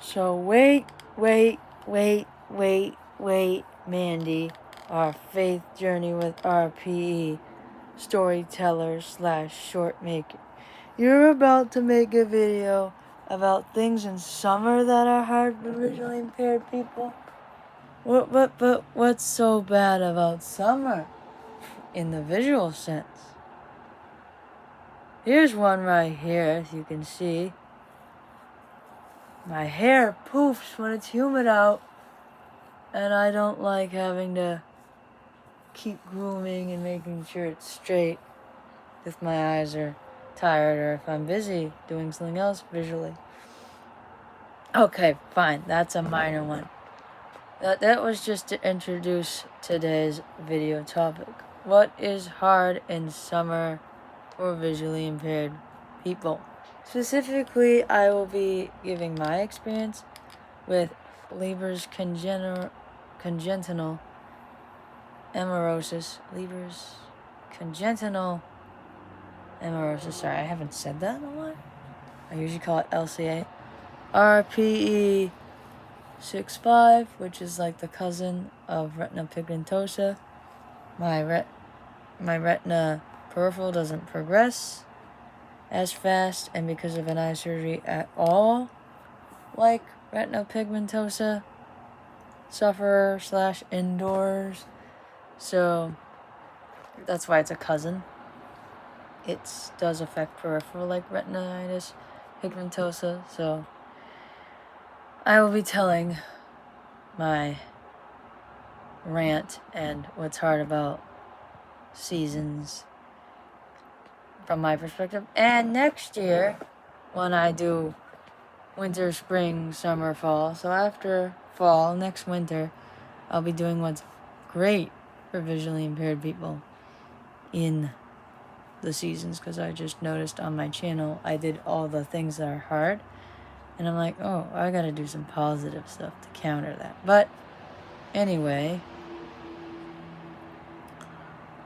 So wait, Mandy, our faith journey with RPE, storyteller / short maker. You're about to make a video about things in summer that are hard for visually impaired people. What's so bad about summer in the visual sense? Here's one right here, as you can see. My hair poofs when it's humid out, and I don't like having to keep grooming and making sure it's straight if my eyes are tired or if I'm busy doing something else visually. Okay, fine, that's a minor one. That was just to introduce today's video topic. What is hard in summer for visually impaired people? Specifically, I will be giving my experience with Leber's congenital amaurosis. Leber's congenital amaurosis. Sorry, I haven't said that in a while. I usually call it LCA. RPE 6-5, which is like the cousin of retina pigmentosa. My retina peripheral doesn't progress as fast, and because of an eye surgery at all, like retina pigmentosa sufferer / indoors. So that's why it's a cousin. It does affect peripheral like retinitis pigmentosa. So I will be telling my rant and what's hard about seasons from my perspective. And next year, when I do winter, spring, summer, fall, so after fall, next winter, I'll be doing what's great for visually impaired people in the seasons, because I just noticed on my channel I did all the things that are hard, and I'm like, oh, I gotta do some positive stuff to counter that. But anyway,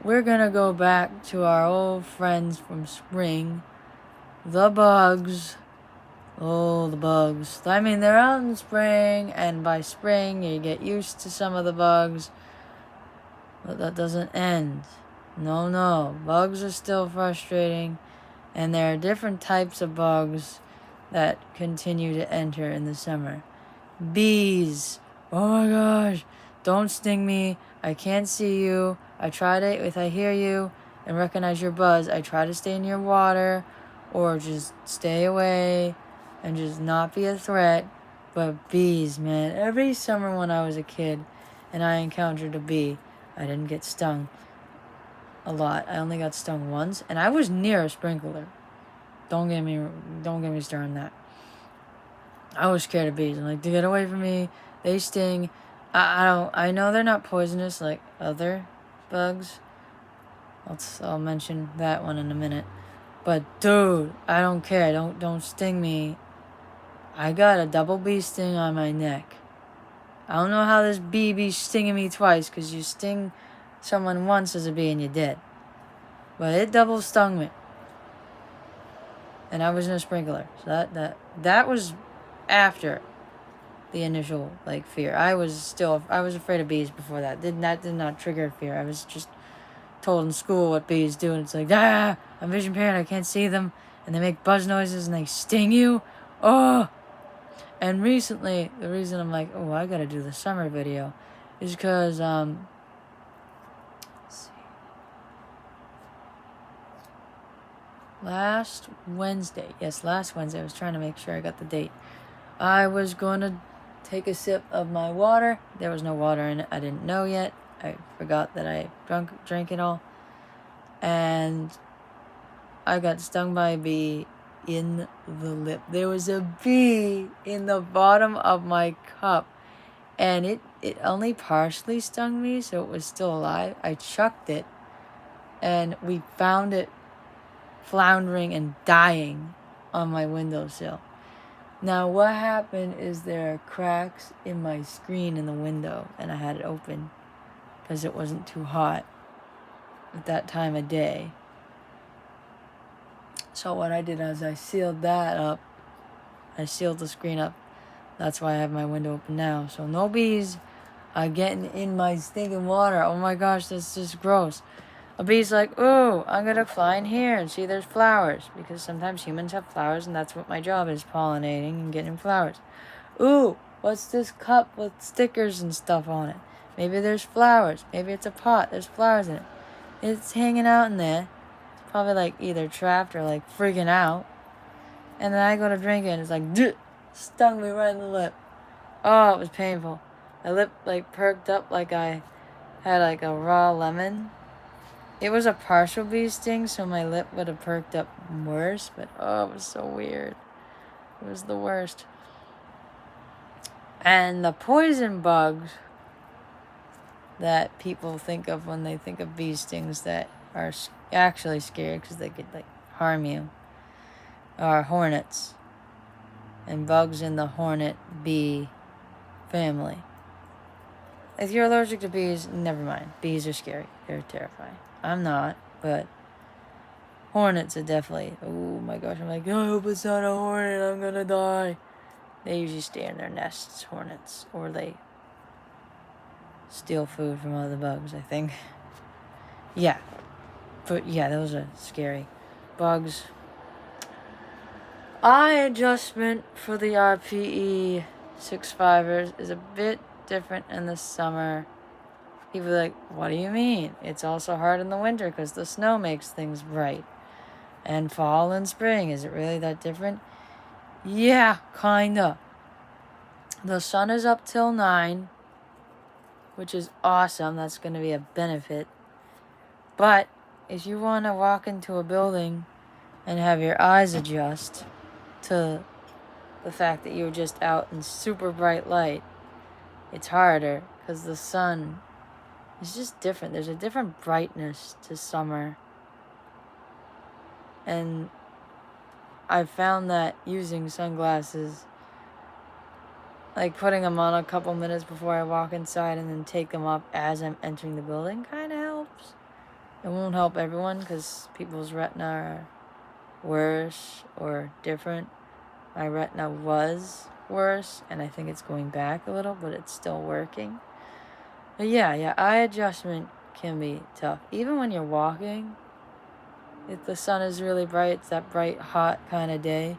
we're gonna go back to our old friends from spring, the bugs. Oh, the bugs. I mean, they're out in spring, and by spring you get used to some of the bugs, but that doesn't end. No, bugs are still frustrating, and there are different types of bugs that continue to enter in the summer. Bees. Oh my gosh, don't sting me. I can't see you. I try to, if I hear you and recognize your buzz, I try to stay near water or just stay away and just not be a threat. But bees, man, every summer when I was a kid and I encountered a bee, I didn't get stung a lot. I only got stung once, and I was near a sprinkler. Don't get me started on that. I was scared of bees. I'm like, get away from me. They sting. I know they're not poisonous like other bugs. I'll mention that one in a minute. But dude, I don't care. Don't sting me. I got a double bee sting on my neck. I don't know how this bee be stinging me twice, because you sting someone once as a bee and you're dead. But it double stung me. And I was in a sprinkler. So that was after the initial fear. I was afraid of bees before that. Did not trigger fear. I was just told in school what bees do, and it's like, I'm vision impaired, I can't see them, and they make buzz noises and they sting you. Oh. And recently, the reason I'm like, oh, I gotta do the summer video is because let's see. Last Wednesday, I was trying to make sure I got the date. I was going to take a sip of my water. There was no water in it. I didn't know yet. I forgot that I drank it all. And I got stung by a bee in the lip. There was a bee in the bottom of my cup. And it only partially stung me, so it was still alive. I chucked it, and we found it floundering and dying on my windowsill. Now, what happened is there are cracks in my screen in the window, and I had it open because it wasn't too hot at that time of day. So what I did is I sealed that up. I sealed the screen up That's why I have my window open now. So no bees are getting in my stinking water. Oh my gosh, that's just gross. A bee's like, ooh, I'm gonna fly in here and see there's flowers. Because sometimes humans have flowers, and that's what my job is, pollinating and getting flowers. Ooh, what's this cup with stickers and stuff on it? Maybe there's flowers. Maybe it's a pot. There's flowers in it. It's hanging out in there. It's probably like either trapped or like freaking out. And then I go to drink it and it's like, duh, stung me right in the lip. Oh, it was painful. My lip like perked up like I had like a raw lemon. It was a partial bee sting, so my lip would have perked up worse, but oh, it was so weird. It was the worst. And the poison bugs that people think of when they think of bee stings that are actually scary because they could like harm you are hornets and bugs in the hornet bee family. If you're allergic to bees, never mind. Bees are scary. They're terrifying. I'm not, but hornets are definitely, oh my gosh, I'm like, I hope it's not a hornet, I'm gonna die. They usually stay in their nests, hornets, or they steal food from other bugs, I think. Yeah, but yeah, those are scary. Bugs. Eye adjustment for the RPE 6.5ers is a bit different in the summer. People are like, what do you mean? It's also hard in the winter because the snow makes things bright. And fall and spring, is it really that different? Yeah, kinda. The sun is up till 9, which is awesome. That's going to be a benefit. But if you want to walk into a building and have your eyes adjust to the fact that you're just out in super bright light, it's harder because the sun is just different. There's a different brightness to summer. And I found that using sunglasses, like putting them on a couple minutes before I walk inside and then take them off as I'm entering the building, kind of helps. It won't help everyone because people's retina are worse or different. My retina was worse, and I think it's going back a little, but it's still working. But yeah, eye adjustment can be tough. Even when you're walking, if the sun is really bright, it's that bright, hot kind of day,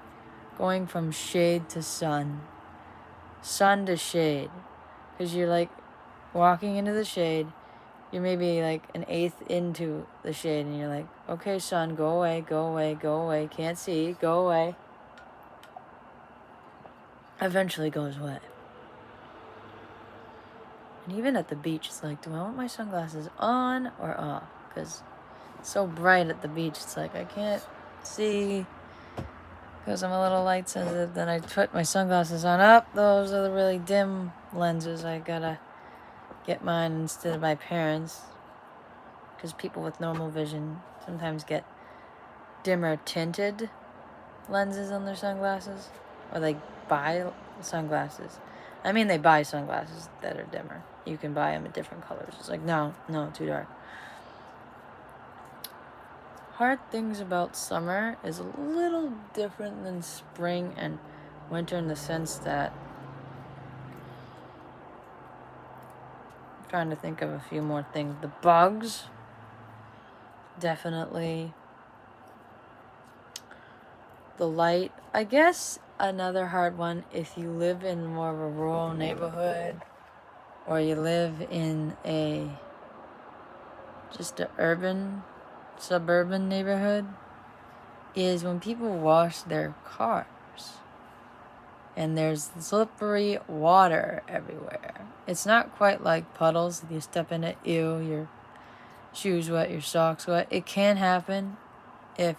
going from shade to sun to shade, because you're like walking into the shade, you're maybe like an eighth into the shade, and you're like, okay, sun, go away, go away, go away, can't see, go away. Eventually goes away. And even at the beach, it's like, do I want my sunglasses on or off? Because it's so bright at the beach, it's like I can't see because I'm a little light sensitive. Then I put my sunglasses on. Up, those are the really dim lenses. I gotta get mine instead of my parents, because people with normal vision sometimes get dimmer tinted lenses on their sunglasses, or they buy sunglasses. I mean, they buy sunglasses that are dimmer. You can buy them in different colors. It's like, no, too dark. Hard things about summer is a little different than spring and winter in the sense that I'm trying to think of a few more things. The bugs, definitely. The light, I guess another hard one if you live in more of a rural neighborhood or you live in just an urban, suburban neighborhood, is when people wash their cars and there's slippery water everywhere. It's not quite like puddles. You step in it, ew, your shoes wet, your socks wet. It can happen if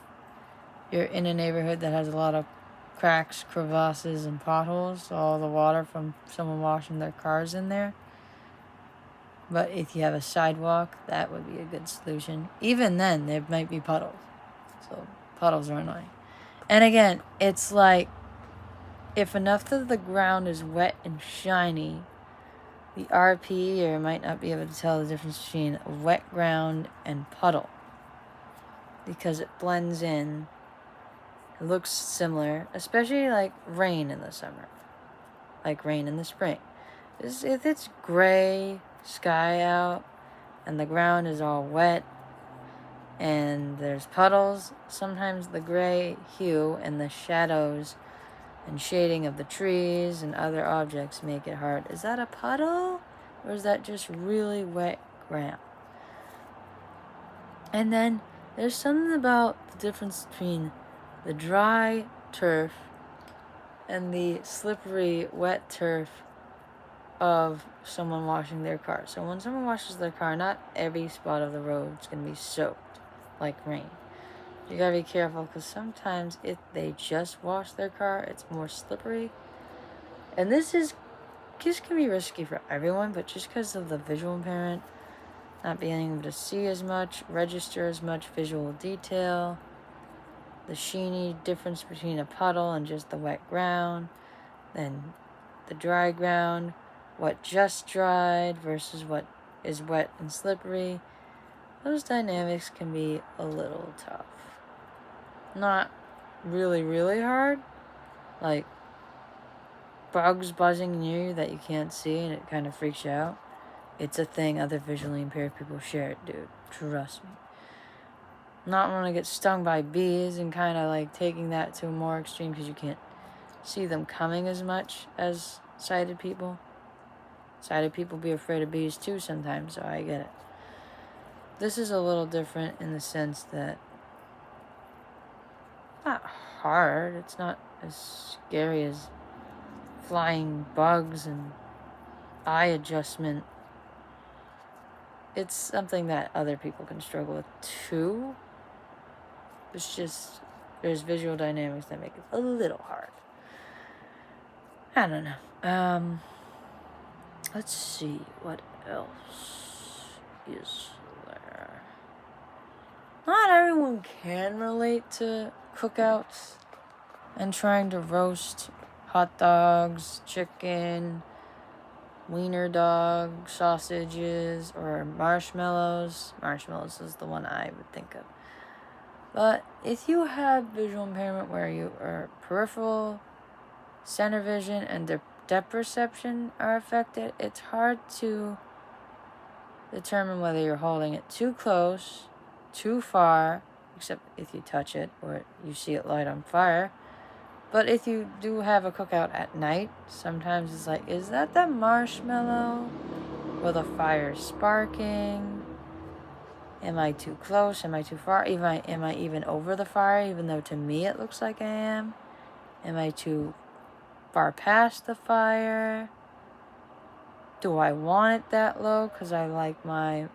you're in a neighborhood that has a lot of cracks, crevasses, and potholes, all the water from someone washing their cars in there. But if you have a sidewalk, that would be a good solution. Even then, there might be puddles. So puddles are annoying. And again, it's like, if enough of the ground is wet and shiny, the RPer might not be able to tell the difference between a wet ground and puddle, because it blends in. It looks similar, especially like rain in the summer. like rain in the spring. If it's gray sky out and the ground is all wet and there's puddles, sometimes the gray hue and the shadows and shading of the trees and other objects make it hard. Is that a puddle? Or is that just really wet ground? And then there's something about the difference between the dry turf and the slippery, wet turf of someone washing their car. So when someone washes their car, not every spot of the road is going to be soaked like rain. You gotta be careful because sometimes if they just wash their car, it's more slippery. And this can be risky for everyone, but just because of the visual impairment, not being able to see as much, register as much visual detail, the sheeny difference between a puddle and just the wet ground, then the dry ground, what just dried versus what is wet and slippery, those dynamics can be a little tough. Not really, really hard, like bugs buzzing near you that you can't see and it kind of freaks you out. It's a thing other visually impaired people share it, dude. Trust me. Not want to get stung by bees and kind of like taking that to a more extreme because you can't see them coming as much as sighted people. Sighted people be afraid of bees too sometimes, so I get it. This is a little different in the sense that it's not hard. It's not as scary as flying bugs and eye adjustment. It's something that other people can struggle with too. It's just there's visual dynamics that make it a little hard. I don't know. Let's see what else is there. Not everyone can relate to cookouts and trying to roast hot dogs, chicken, wiener dog, sausages, or marshmallows. Marshmallows is the one I would think of. But if you have visual impairment where you are peripheral, center vision, and depth perception are affected, it's hard to determine whether you're holding it too close, too far, except if you touch it or you see it light on fire. But if you do have a cookout at night, sometimes it's like, is that the marshmallow? Or the fire sparking? Am I too close? Am I too far? Am I even over the fire, even though to me it looks like I am? Am I too far past the fire? Do I want it that low because I like my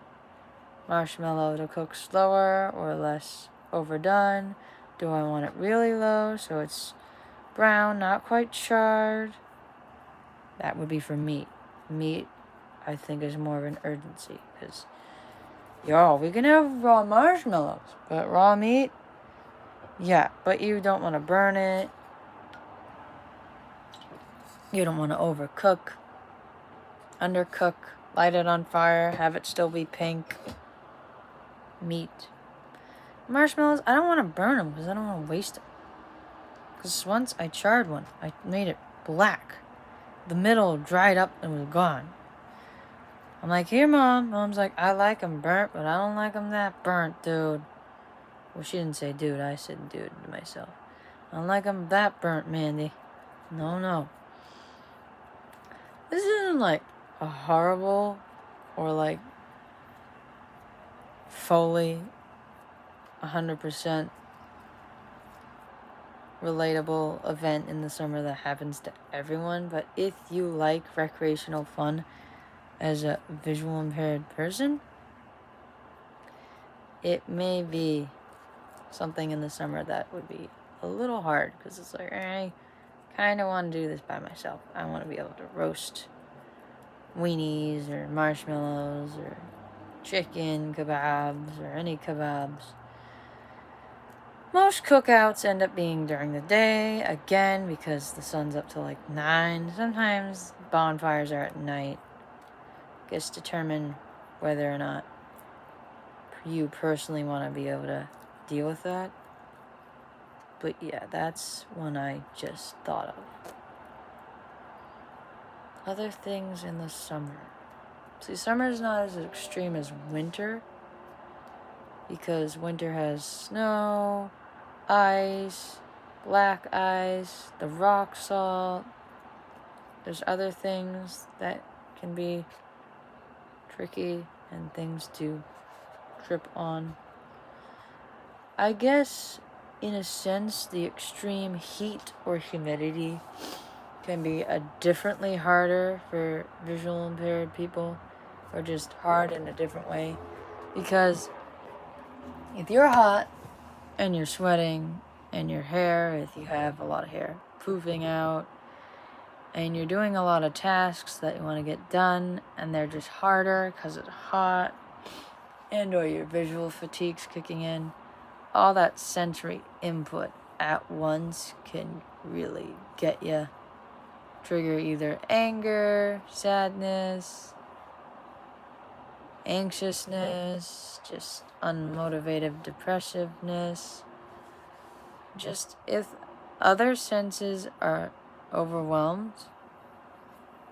marshmallow to cook slower or less overdone? Do I want it really low so it's brown, not quite charred? That would be for meat. Meat, I think, is more of an urgency because, we can have raw marshmallows, but raw meat, yeah, but you don't want to burn it. You don't want to overcook, undercook, light it on fire, have it still be pink. Meat. Marshmallows, I don't want to burn them because I don't want to waste them. Because once I charred one, I made it black. The middle dried up and was gone. I'm like, here, Mom. Mom's like, I like them burnt, but I don't like them that burnt, dude. Well, she didn't say dude. I said dude to myself. I don't like them that burnt, Mandy. No. This isn't like a horrible or like fully 100% relatable event in the summer that happens to everyone. But if you like recreational fun as a visual impaired person, it may be something in the summer that would be a little hard because it's like, I kind of want to do this by myself. I want to be able to roast weenies or marshmallows or chicken kebabs or any kebabs. Most cookouts end up being during the day, again, because the sun's up till like 9. Sometimes bonfires are at night. Gets determined whether or not you personally want to be able to deal with that. But yeah, that's one I just thought of. Other things in the summer. See, summer is not as extreme as winter, because winter has snow, ice, black ice, the rock salt. There's other things that can be tricky and things to trip on. I guess, in a sense, the extreme heat or humidity can be a differently harder for visual impaired people, or just hard in a different way. Because if you're hot and you're sweating and your hair, if you have a lot of hair, poofing out, and you're doing a lot of tasks that you want to get done and they're just harder because it's hot, and or your visual fatigue's kicking in, all that sensory input at once can really get you, trigger either anger, sadness, anxiousness, just unmotivated depressiveness. Just if other senses are overwhelmed,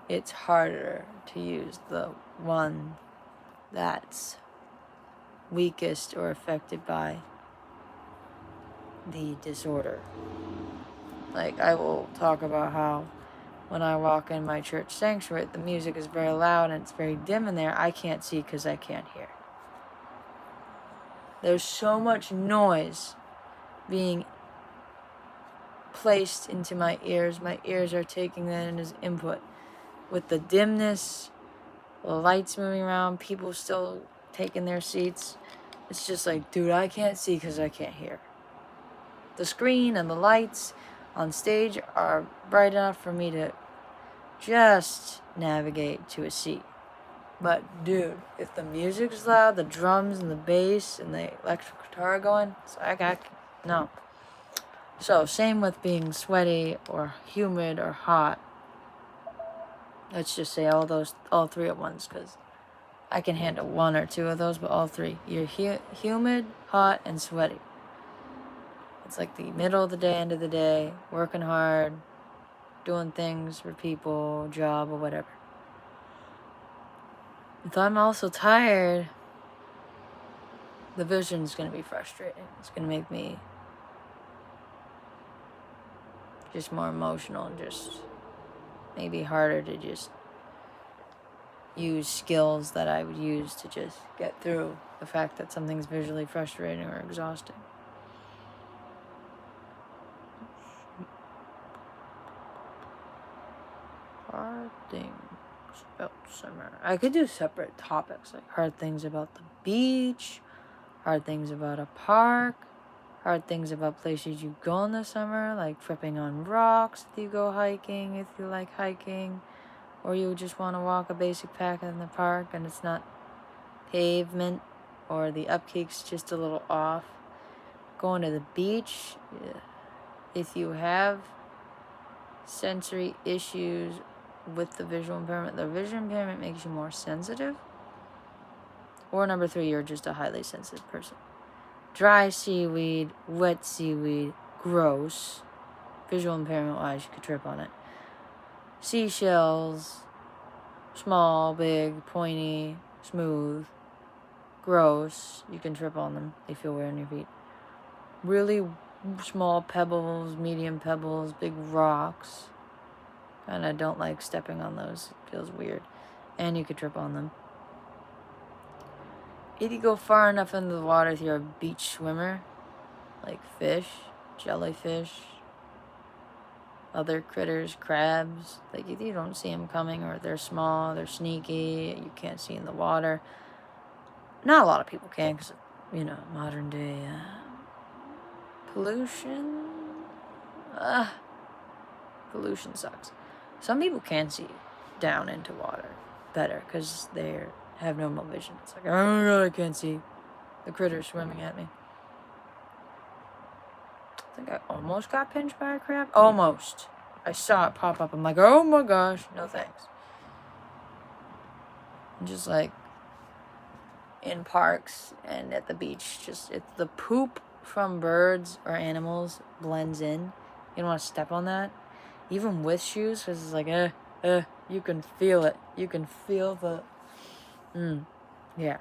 it's harder to use the one that's weakest or affected by the disorder. Like, I will talk about how when I walk in my church sanctuary, the music is very loud and it's very dim in there. I can't see because I can't hear. There's so much noise being placed into my ears. My ears are taking that in as input. With the dimness, the lights moving around, people still taking their seats. It's just like, dude, I can't see because I can't hear. The screen and the lights on stage are bright enough for me to just navigate to a seat. But dude, if the music's loud, the drums and the bass and the electric guitar going, so no. So same with being sweaty or humid or hot. Let's just say all three at once, because I can handle one or two of those, but all three. You're humid, hot, and sweaty. It's like the middle of the day, end of the day, working hard, doing things for people, job, or whatever. If I'm also tired, the vision's going to be frustrating. It's going to make me just more emotional and just maybe harder to just use skills that I would use to just get through the fact that something's visually frustrating or exhausting. Hard things about summer. I could do separate topics, like hard things about the beach, hard things about a park, hard things about places you go in the summer, like tripping on rocks if you go hiking, if you like hiking, or you just want to walk a basic path in the park and it's not pavement or the upkeep's just a little off. Going to the beach, if you have sensory issues with the visual impairment makes you more sensitive. Or number 3, you're just a highly sensitive person. Dry seaweed, wet seaweed, gross. Visual impairment wise, you could trip on it. Seashells, small, big, pointy, smooth, gross. You can trip on them. They feel weird on your feet. Really small pebbles, medium pebbles, big rocks. And I don't like stepping on those. It feels weird. And you could trip on them. If you go far enough into the water, if you're a beach swimmer, like fish, jellyfish, other critters, crabs, like if you don't see them coming, or they're small, they're sneaky, you can't see in the water. Not a lot of people can, because, modern day pollution. Pollution sucks. Some people can see down into water better because they have normal vision. It's like, oh my god, I can't see the critter swimming at me. I think I almost got pinched by a crab. Almost. I saw it pop up. I'm like, oh my gosh, no thanks. And just like in parks and at the beach, it's the poop from birds or animals blends in. You don't want to step on that, even with shoes, because it's like, You can feel it. You can feel the... yeah.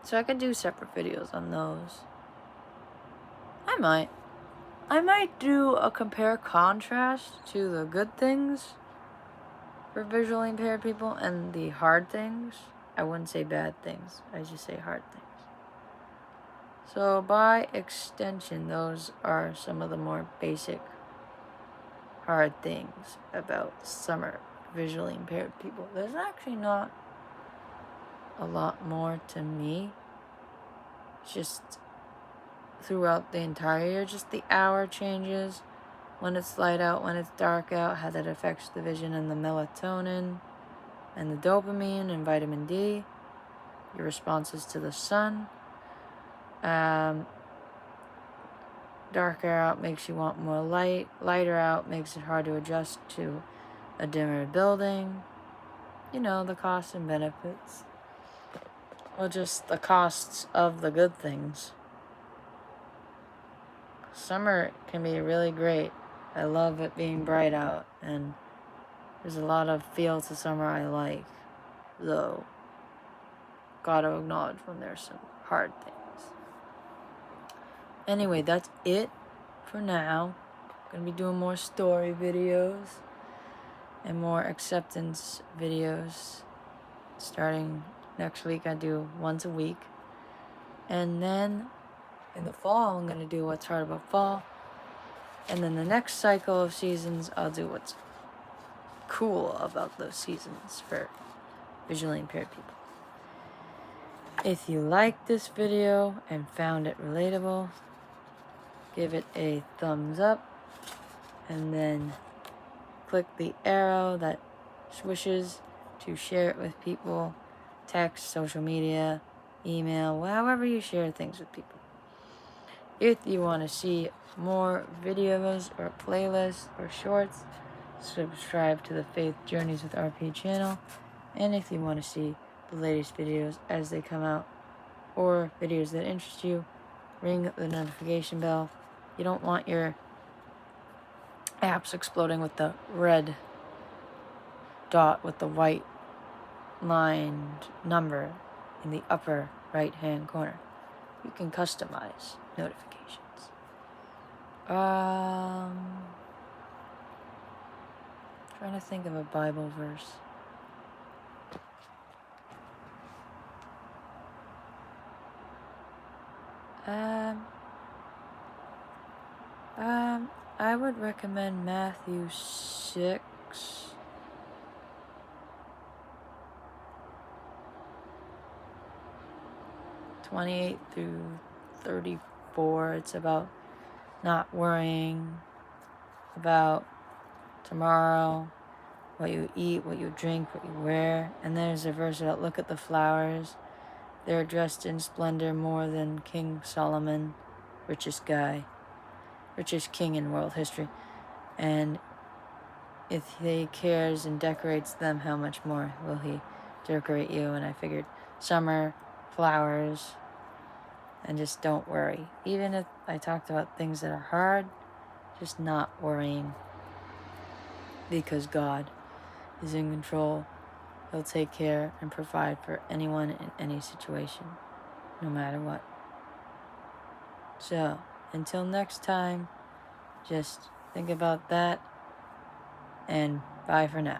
So I could do separate videos on those. I might do a compare-contrast to the good things for visually impaired people and the hard things. I wouldn't say bad things. I just say hard things. So by extension, those are some of the more basic hard things about summer visually impaired people. There's actually not a lot more to me. Just throughout the entire year, just the hour changes, when it's light out, when it's dark out, how that affects the vision and the melatonin and the dopamine and vitamin D, your responses to the sun. Darker out makes you want more light. Lighter out makes it hard to adjust to a dimmer building. You know, the costs and benefits. Well, just the costs of the good things. Summer can be really great. I love it being bright out, and there's a lot of feel to summer I like, though gotta acknowledge when there's some hard things. Anyway, that's it for now. Gonna be doing more story videos and more acceptance videos. Starting next week, I do once a week. And then in the fall, I'm gonna do what's hard about fall. And then the next cycle of seasons, I'll do what's cool about those seasons for visually impaired people. If you liked this video and found it relatable, give it a thumbs up, and then click the arrow that swishes to share it with people, text, social media, email, however you share things with people. If you want to see more videos or playlists or shorts, subscribe to the Faith Journeys with RP channel. And if you want to see the latest videos as they come out, or videos that interest you, ring the notification bell. You don't want your apps exploding with the red dot with the white lined number in the upper right hand corner. You can customize notifications. Trying to think of a Bible verse. I would recommend Matthew 6. 28 through 34. It's about not worrying about tomorrow, what you eat, what you drink, what you wear. And there's a verse about, look at the flowers. They're dressed in splendor more than King Solomon, richest king in world history. And if he cares and decorates them, how much more will he decorate you? And I figured summer, flowers, and just don't worry. Even if I talked about things that are hard, just not worrying, because God is in control. He'll take care and provide for anyone in any situation, no matter what. So, until next time, just think about that, and bye for now.